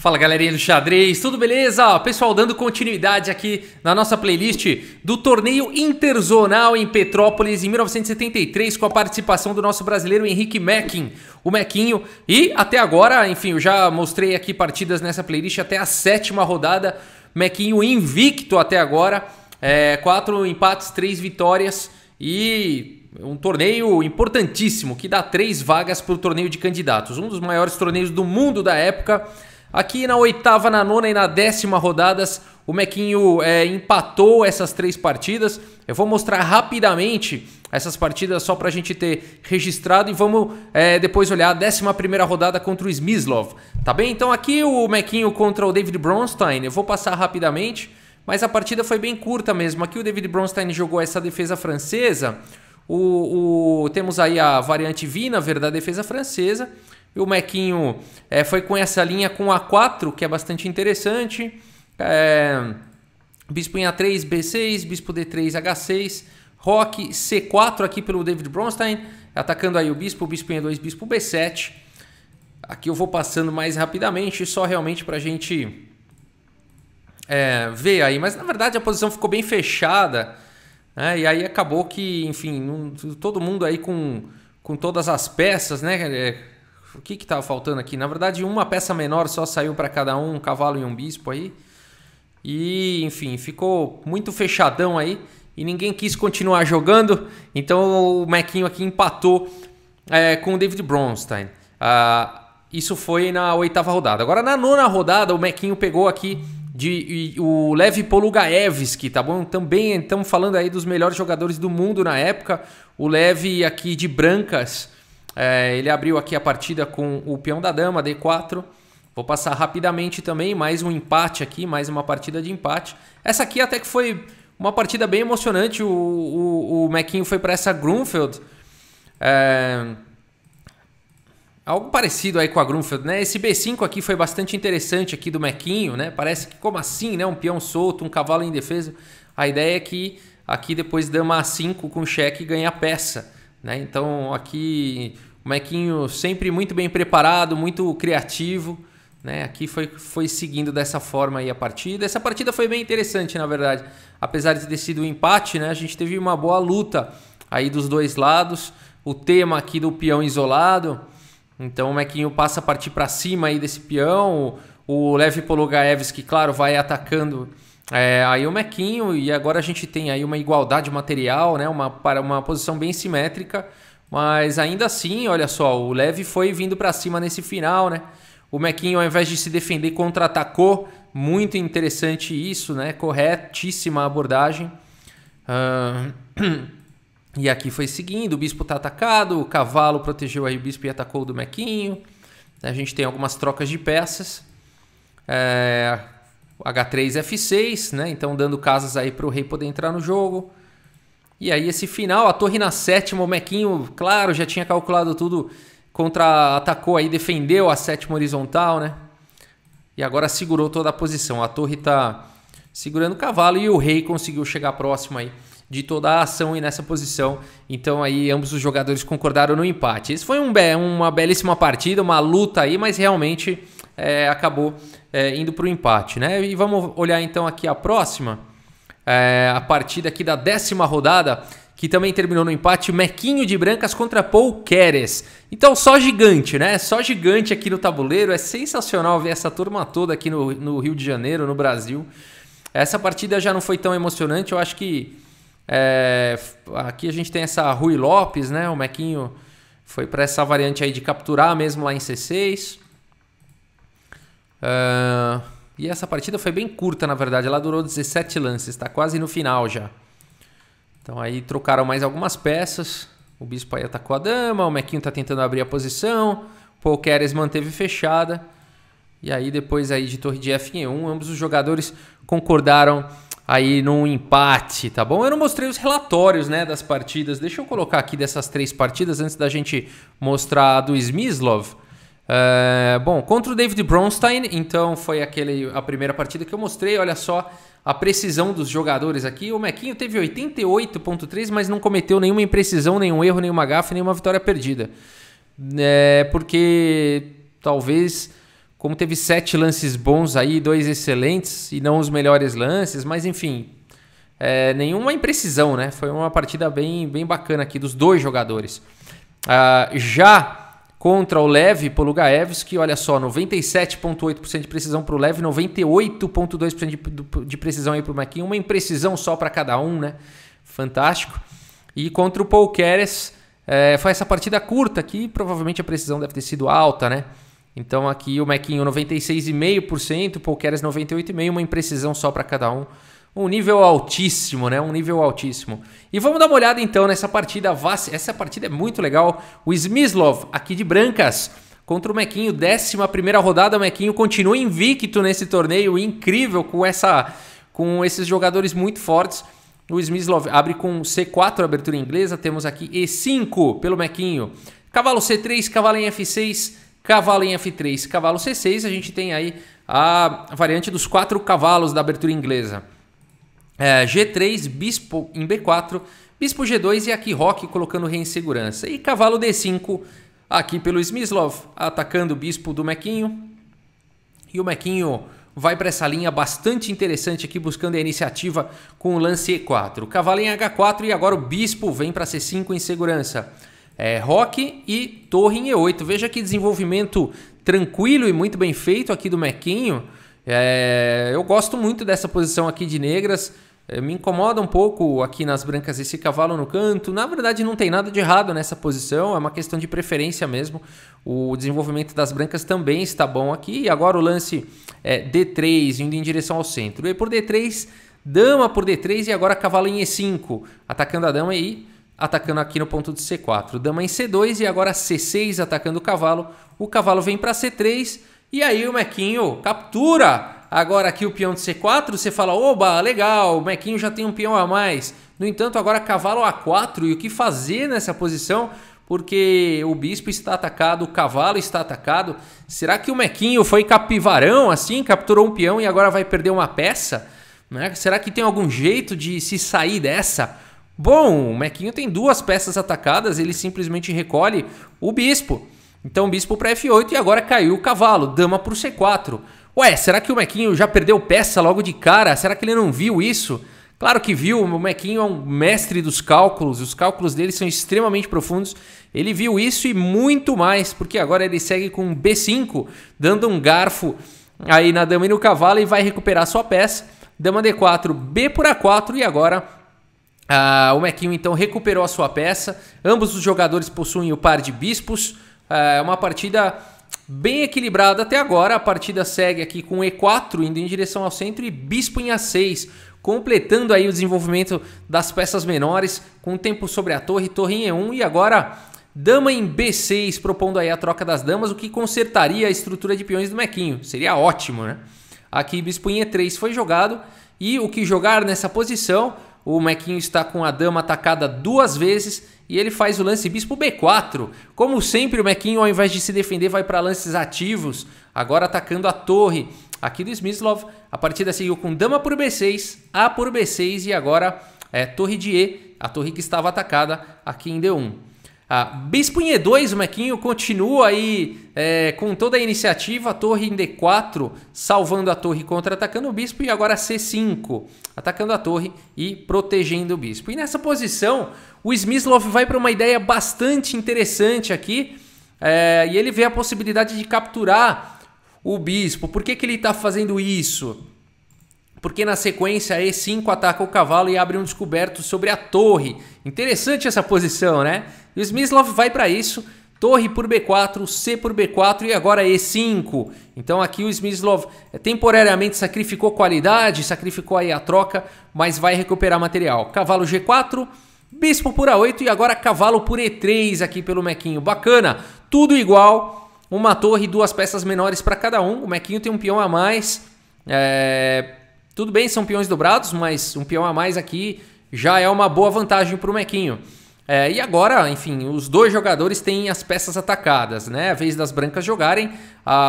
Fala galerinha do xadrez, tudo beleza? Pessoal, dando continuidade aqui na nossa playlist do torneio interzonal em Petrópolis em 1973 com a participação do nosso brasileiro Henrique Mecking, o Mequinho. E até agora, enfim, eu já mostrei aqui partidas nessa playlist até a 7ª rodada. Mequinho invicto até agora, 4 empates, 3 vitórias e um torneio importantíssimo que dá 3 vagas para o torneio de candidatos. Um dos maiores torneios do mundo da época. Aqui na 8ª, na 9ª e na 10ª rodadas, o Mequinho empatou essas 3 partidas. Eu vou mostrar rapidamente essas partidas só para a gente ter registrado e vamos depois olhar a 11ª rodada contra o Smyslov, tá bem? Então aqui o Mequinho contra o David Bronstein, eu vou passar rapidamente, mas a partida foi bem curta mesmo. Aqui o David Bronstein jogou essa defesa francesa, temos aí a variante Wiener da defesa francesa. E o Mequinho foi com essa linha com A4, que é bastante interessante. Bispo em A3, B6, bispo D3, H6. Roque C4 aqui pelo David Bronstein, atacando aí o bispo em E2, bispo B7. Aqui eu vou passando mais rapidamente, só realmente para a gente ver aí. Mas na verdade a posição ficou bem fechada, né? E aí acabou que, enfim, todo mundo aí com todas as peças, né? O que estava faltando aqui? Na verdade, uma peça menor só saiu para cada um cavalo e um bispo aí. E, enfim, ficou muito fechadão aí. E ninguém quis continuar jogando. Então o Mequinho aqui empatou com o David Bronstein. Isso foi na 8ª rodada. Agora na 9ª rodada, o Mequinho pegou aqui o Lev Polugaevski, tá bom? Também estamos falando aí dos melhores jogadores do mundo na época. O Lev aqui de brancas. Ele abriu aqui a partida com o peão da dama, D4. Vou passar rapidamente também, mais um empate aqui, mais uma partida de empate. Essa aqui até que foi uma partida bem emocionante, o Mequinho foi para essa Grunfeld. Algo parecido aí com a Grunfeld, né? Esse B5 aqui foi bastante interessante aqui do Mequinho, né? Parece que como assim, né? Um peão solto, um cavalo em defesa. A ideia é que aqui depois dama A5 com cheque ganha a peça. Né? Então aqui o Mequinho sempre muito bem preparado, muito criativo, né? Aqui foi seguindo dessa forma aí a partida. Essa partida foi bem interessante, na verdade. Apesar de ter sido um empate, né? A gente teve uma boa luta aí dos dois lados. O tema aqui do peão isolado. Então o Mequinho passa a partir para cima aí desse peão. O Lev Polugaevski, claro, vai atacando aí o Mequinho, e agora a gente tem aí uma igualdade material, né? Uma posição bem simétrica, mas ainda assim, olha só, o Lev foi vindo para cima nesse final, né? O Mequinho, ao invés de se defender, contra-atacou. Muito interessante isso, né? Corretíssima a abordagem. E aqui foi seguindo, o bispo está atacado, o cavalo protegeu aí o bispo e atacou o do Mequinho. A gente tem algumas trocas de peças. H3, F6, né? Então dando casas aí para o rei poder entrar no jogo. E aí esse final, a torre na 7ª, o Mequinho, claro, já tinha calculado tudo, contra-atacou aí, defendeu a 7ª horizontal, né? E agora segurou toda a posição. A torre tá segurando o cavalo e o rei conseguiu chegar próximo aí de toda a ação e nessa posição. Então aí ambos os jogadores concordaram no empate. Esse foi uma belíssima partida, uma luta aí, mas realmente acabou indo para o empate, né? E vamos olhar então aqui a próxima, a partida aqui da 10ª rodada, que também terminou no empate, Mequinho de brancas contra Paul Keres. Então só gigante, né? Só gigante aqui no tabuleiro. É sensacional ver essa turma toda aqui no Rio de Janeiro, no Brasil. Essa partida já não foi tão emocionante, eu acho que aqui a gente tem essa Rui Lopes, né? O Mequinho foi para essa variante aí de capturar mesmo lá em C6. E essa partida foi bem curta, na verdade. Ela durou 17 lances, está quase no final já. Então aí trocaram mais algumas peças. O bispo aí atacou a dama, o Mequinho está tentando abrir a posição. Paul Keres manteve fechada. E aí depois aí de torre de F em E1, ambos os jogadores concordaram aí num empate, tá bom? Eu não mostrei os relatórios, né, das partidas. Deixa eu colocar aqui dessas 3 partidas antes da gente mostrar a do Smyslov. Bom, contra o David Bronstein, então foi a primeira partida que eu mostrei. Olha só a precisão dos jogadores aqui. O Mequinho teve 88.3, mas não cometeu nenhuma imprecisão, nenhum erro, nenhuma gafe, nenhuma vitória perdida. Porque talvez como teve 7 lances bons aí, 2 excelentes e não os melhores lances, mas enfim, nenhuma imprecisão, né? Foi uma partida bem bacana aqui dos dois jogadores. Já contra o Lev Polugaevski, olha só, 97,8% de precisão para o Lev, 98,2% de precisão aí para o Mequinho, uma imprecisão só para cada um, né? Fantástico. E contra o Paul Keres, foi essa partida curta aqui, provavelmente a precisão deve ter sido alta, né? Então aqui o Mequinho 96,5%, o Paul Keres 98,5%, uma imprecisão só para cada um. Um nível altíssimo, né? Um nível altíssimo. E vamos dar uma olhada então nessa partida. Essa partida é muito legal. O Smyslov, aqui de brancas, contra o Mequinho. 11ª rodada. O Mequinho continua invicto nesse torneio. Incrível com esses jogadores muito fortes. O Smyslov abre com C4, abertura inglesa. Temos aqui E5 pelo Mequinho. Cavalo C3, cavalo em F6, cavalo em F3, cavalo C6. A gente tem aí a variante dos 4 cavalos da abertura inglesa. G3, bispo em B4, bispo G2 e aqui roque colocando rei em segurança. E cavalo D5 aqui pelo Smyslov, atacando o bispo do Mequinho. E o Mequinho vai para essa linha bastante interessante aqui, buscando a iniciativa com o lance E4. Cavalo em H4 e agora o bispo vem para C5 em segurança. Roque e torre em E8. Veja que desenvolvimento tranquilo e muito bem feito aqui do Mequinho. Eu gosto muito dessa posição aqui de negras. Me incomoda um pouco aqui nas brancas esse cavalo no canto. Na verdade não tem nada de errado nessa posição, é uma questão de preferência mesmo. O desenvolvimento das brancas também está bom aqui. E agora o lance D3 indo em direção ao centro. E por D3, dama por D3 e agora cavalo em E5, atacando a dama e atacando aqui no ponto de C4. Dama em C2 e agora C6 atacando o cavalo. O cavalo vem para C3 e aí o Mequinho captura. Agora aqui o peão de C4, você fala, oba, legal, o Mequinho já tem um peão a mais. No entanto, agora cavalo A4, e o que fazer nessa posição? Porque o bispo está atacado, o cavalo está atacado. Será que o Mequinho foi capivarão assim, capturou um peão e agora vai perder uma peça? Né? Será que tem algum jeito de se sair dessa? Bom, o Mequinho tem 2 peças atacadas, ele simplesmente recolhe o bispo. Então bispo para F8 e agora caiu o cavalo, dama para o C4. Ué, será que o Mequinho já perdeu peça logo de cara? Será que ele não viu isso? Claro que viu, o Mequinho é um mestre dos cálculos, os cálculos dele são extremamente profundos. Ele viu isso e muito mais, porque agora ele segue com B5, dando um garfo aí na dama e no cavalo e vai recuperar sua peça. Dama D4, B por A4 e agora o Mequinho então recuperou a sua peça. Ambos os jogadores possuem o par de bispos. Uma partida bem equilibrada até agora. A partida segue aqui com E4 indo em direção ao centro e bispo em A6, completando aí o desenvolvimento das peças menores com tempo sobre a torre, torre em E1 e agora dama em B6, propondo aí a troca das damas, o que consertaria a estrutura de peões do Mequinho. Seria ótimo, né? Aqui bispo em E3 foi jogado e o que jogar nessa posição? O Mequinho está com a dama atacada 2 vezes e ele faz o lance bispo B4. Como sempre, o Mequinho, ao invés de se defender, vai para lances ativos, agora atacando a torre aqui do Smyslov. A partida seguiu com dama por B6, A por B6 e agora torre de E, a torre que estava atacada aqui em D1. Bispo em E2, o Mequinho continua aí com toda a iniciativa, a torre em D4, salvando a torre contra-atacando o bispo, e agora C5, atacando a torre e protegendo o bispo. E nessa posição, o Smyslov vai para uma ideia bastante interessante aqui, e ele vê a possibilidade de capturar o bispo. Por que ele está fazendo isso? Porque na sequência E5 ataca o cavalo e abre um descoberto sobre a torre. Interessante essa posição, né? E o Smyslov vai para isso. Torre por B4, C por B4 e agora E5. Então aqui o Smyslov temporariamente sacrificou qualidade, sacrificou aí a troca, mas vai recuperar material. Cavalo G4, bispo por A8 e agora cavalo por E3 aqui pelo Mequinho. Bacana, tudo igual. Uma torre e 2 peças menores para cada um. O Mequinho tem um peão a mais. Tudo bem, são peões dobrados, mas um peão a mais aqui já é uma boa vantagem para o Mequinho. E agora, enfim, os dois jogadores têm as peças atacadas, né? A vez das brancas jogarem,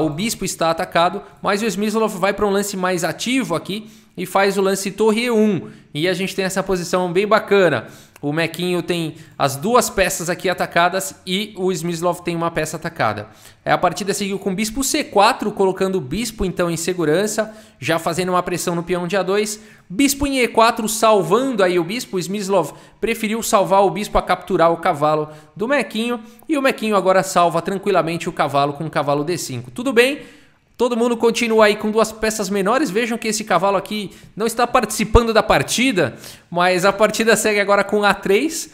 o bispo está atacado, mas o Smyslov vai para um lance mais ativo aqui e faz o lance torre E1. E a gente tem essa posição bem bacana. O Mequinho tem as duas peças aqui atacadas e o Smyslov tem uma peça atacada. A partida seguiu com bispo C4, colocando o bispo então em segurança, já fazendo uma pressão no peão de A2. Bispo em E4, salvando aí o bispo. O Smyslov preferiu salvar o bispo a capturar o cavalo do Mequinho. E o Mequinho agora salva tranquilamente o cavalo com o cavalo D5. Tudo bem? Todo mundo continua aí com duas peças menores. Vejam que esse cavalo aqui não está participando da partida, mas a partida segue agora com A3,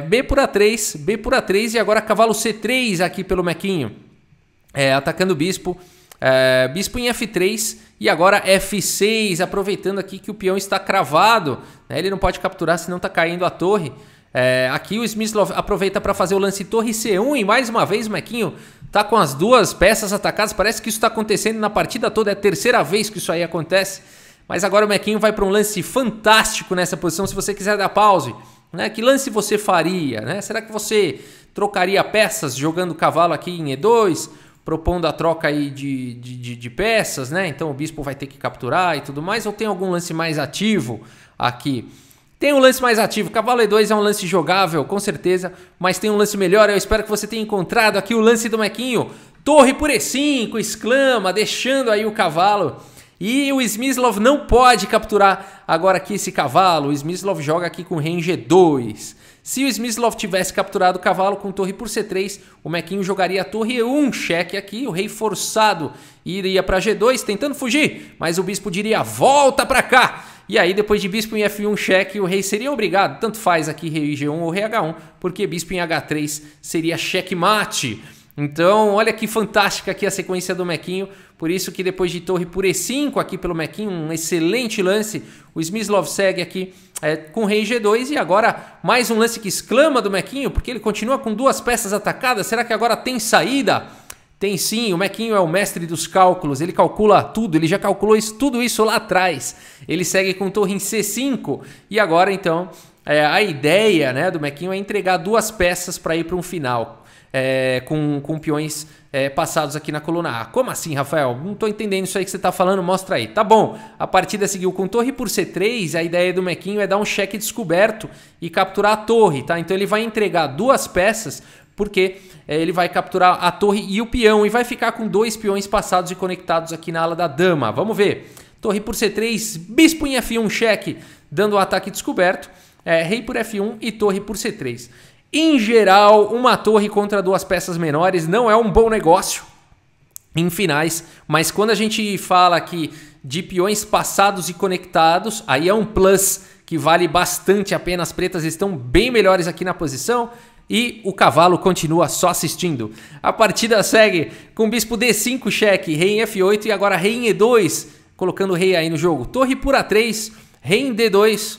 B por A3, B por A3 e agora cavalo C3 aqui pelo Mequinho, atacando o bispo. Bispo em F3 e agora F6, aproveitando aqui que o peão está cravado, né? Ele não pode capturar senão está caindo a torre. Aqui o Smyslov aproveita para fazer o lance torre C1 e mais uma vez o Mequinho tá com as duas peças atacadas. Parece que isso está acontecendo na partida toda, é a terceira vez que isso aí acontece. Mas agora o Mequinho vai para um lance fantástico nessa posição. Se você quiser dar pause, né? Que lance você faria, né? Será que você trocaria peças jogando o cavalo aqui em E2, propondo a troca aí de peças, né? Então o bispo vai ter que capturar e tudo mais, ou tem algum lance mais ativo aqui? Tem um lance mais ativo, cavalo E2 é um lance jogável, com certeza, mas tem um lance melhor. Eu espero que você tenha encontrado aqui o lance do Mequinho. Torre por E5, exclama, deixando aí o cavalo. E o Smyslov não pode capturar agora aqui esse cavalo. O Smyslov joga aqui com rei em G2. Se o Smyslov tivesse capturado o cavalo com torre por C3, o Mequinho jogaria a torre E1, cheque aqui. O rei forçado iria para G2, tentando fugir, mas o bispo diria, volta para cá. E aí, depois de bispo em F1 cheque, o rei seria obrigado, tanto faz aqui rei G1 ou rei H1, porque bispo em H3 seria checkmate. Então, olha que fantástica aqui a sequência do Mequinho. Por isso que depois de torre por E5 aqui pelo Mequinho, um excelente lance. O Smyslov segue aqui com rei G2 e agora mais um lance que exclama do Mequinho, porque ele continua com duas peças atacadas. Será que agora tem saída? Tem sim, o Mequinho é o mestre dos cálculos, ele calcula tudo, ele já calculou tudo isso lá atrás. Ele segue com torre em C5 e agora então a ideia, né, do Mequinho é entregar duas peças para ir para um final com peões passados aqui na coluna A. Como assim, Rafael? Não estou entendendo isso aí que você está falando, mostra aí. Tá bom, a partida seguiu com torre por C3, a ideia do Mequinho é dar um cheque descoberto e capturar a torre, tá? Então ele vai entregar duas peças porque ele vai capturar a torre e o peão e vai ficar com dois peões passados e conectados aqui na ala da dama. Vamos ver. Torre por C3, bispo em F1 cheque, dando o ataque descoberto. Rei por F1 e torre por C3. Em geral, uma torre contra duas peças menores não é um bom negócio em finais, mas quando a gente fala aqui de peões passados e conectados, aí é um plus que vale bastante a pena. As pretas estão bem melhores aqui na posição. E o cavalo continua só assistindo. A partida segue com bispo D5 cheque, rei em F8 e agora rei em E2, colocando o rei aí no jogo. Torre por A3, rei em D2,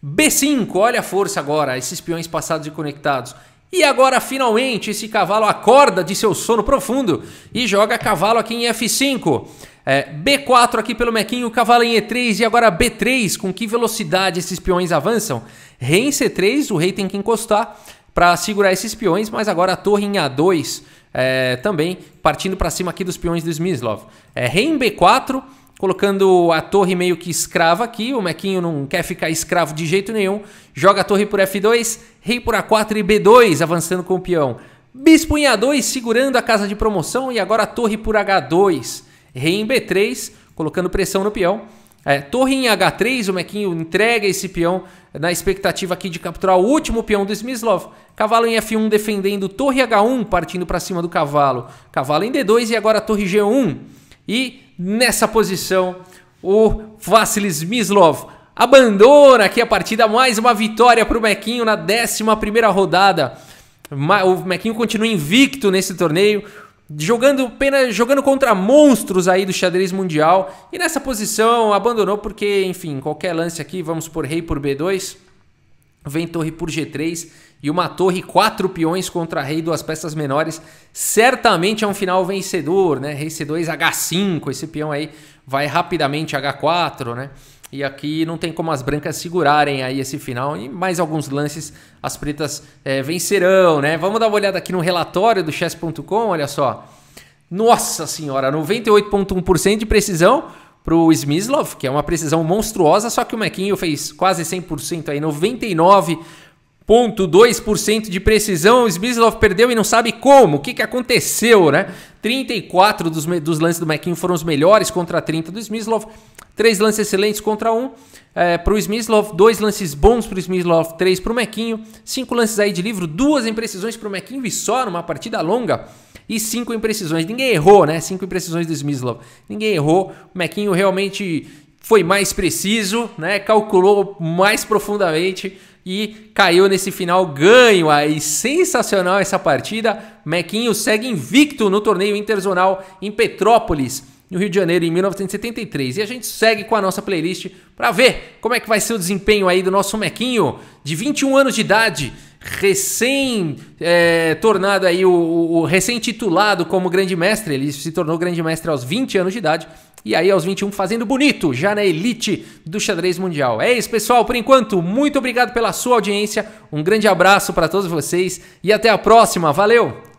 B5, olha a força agora, esses peões passados e conectados. E agora finalmente esse cavalo acorda de seu sono profundo e joga cavalo aqui em F5. B4 aqui pelo Mequinho, cavalo em E3 e agora B3, com que velocidade esses peões avançam? Rei em C3, o rei tem que encostar para segurar esses peões, mas agora a torre em A2 também partindo para cima aqui dos peões do Smyslov. Rei em B4, colocando a torre meio que escrava aqui. O Mequinho não quer ficar escravo de jeito nenhum. Joga a torre por F2, rei por A4 e B2, avançando com o peão. Bispo em A2, segurando a casa de promoção e agora a torre por H2. Rei em B3, colocando pressão no peão. Torre em H3, o Mequinho entrega esse peão na expectativa aqui de capturar o último peão do Smyslov. Cavalo em F1 defendendo torre H1, partindo para cima do cavalo. Cavalo em D2 e agora torre G1. E nessa posição o Vasily Smyslov abandona aqui a partida. Mais uma vitória para o Mequinho na 11ª rodada. O Mequinho continua invicto nesse torneio, jogando contra monstros aí do xadrez mundial. E nessa posição abandonou porque, enfim, qualquer lance aqui, vamos por rei por B2, vem torre por G3 e uma torre 4 peões contra rei, duas peças menores. Certamente é um final vencedor, né? Rei C2, H5, esse peão aí vai rapidamente H4, né? E aqui não tem como as brancas segurarem aí esse final. E mais alguns lances as pretas vencerão, né? Vamos dar uma olhada aqui no relatório do chess.com, olha só. Nossa senhora, 98,1% de precisão para o Smyslov, que é uma precisão monstruosa, só que o Mequinho fez quase 100% aí, 99%. 0,2% de precisão. O Smyslov perdeu e não sabe como. O que aconteceu, né? 34 dos lances do Mequinho foram os melhores contra 30 do Smyslov. 3 lances excelentes contra 1 para o Smyslov. 2 lances bons para o Smyslov, 3 para o Mequinho. 5 lances aí de livro, 2 imprecisões para o Mequinho e só numa partida longa. E 5 imprecisões. Ninguém errou, né? 5 imprecisões do Smyslov. Ninguém errou. O Mequinho realmente foi mais preciso, né? Calculou mais profundamente e caiu nesse final ganho aí. Sensacional essa partida. Mequinho segue invicto no torneio interzonal em Petrópolis, no Rio de Janeiro, em 1973. E a gente segue com a nossa playlist para ver como é que vai ser o desempenho aí do nosso Mequinho, de 21 anos de idade, tornado aí o recém-titulado como grande mestre. Ele se tornou grande mestre aos 20 anos de idade. E aí aos 21 fazendo bonito, já na elite do xadrez mundial. É isso, pessoal, por enquanto, muito obrigado pela sua audiência, um grande abraço para todos vocês e até a próxima, valeu!